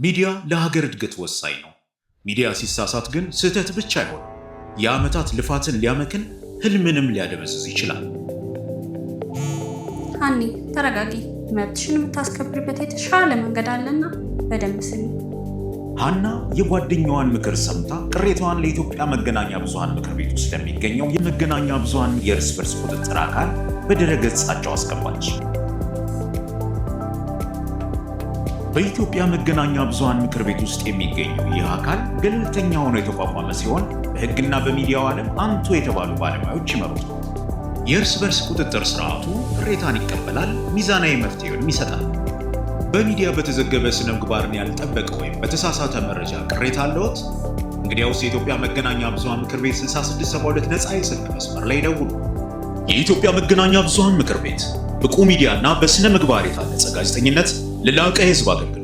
ሚዲያ ለሀገር እድገት ወሳኝ ነው። ሚዲያ ሲሳሳት ግን ስህተት ብቻ አይሆንም። የዓመታት ልፋትን ሊያመክን ህልምንም ሊያደበዝዝ ይችላል። ሃኒ ተረጋጊ። መብትሽን የምታስከብርበት የተሻለ መንገድ አለና በደንብ ስሚ። ሃና የጓደኛዋን ምክር ሰምታ ቅሬታዋን ለኢትዮጵያ መገናኛ ብዙሃን ምክር ቤት ውስጥ ለሚገኘው የመገናኛ ብዙሃን የእርስ በርስ ቁጥጥር አካል በድረ-ገጻቸው አስገባች። በኢትዮጵያ መገናኛ ብዙሃን ምክር ቤት ውስጥ የሚገኘው ይህ አካል ገለልተኛ ሆኖ የተቋቋመ ሲሆን በሕግና በሚዲያው ዓለም አንቱ የተባሉ ባለሙያዎች ይመሩታል። የእርስ በርስ ቁጥጥር ስርዓቱ ቅሬታን ይቀበላል፣ ሚዛናዊ መፍትሄውን ይሰጣል። በሚዲያ በተዘገበ ስነ ምግባርን ያልጠበቀ ወይም በተሳሳተ መረጃ ቅሬታ አለዎት? እንግዲያውስ የኢትዮጵያ መገናኛ ብዙሃን ምክር ቤት 6672 ነፃ የስልክ መስመር ላይ ደውሉ። የኢትዮጵያ መገናኛ ብዙሃን ምክር ቤት ብቁ ሚዲያና በስነ ምግባር የታነጸ ጋዜጠኝነት ለላቀ የህዝብ አገልግሎት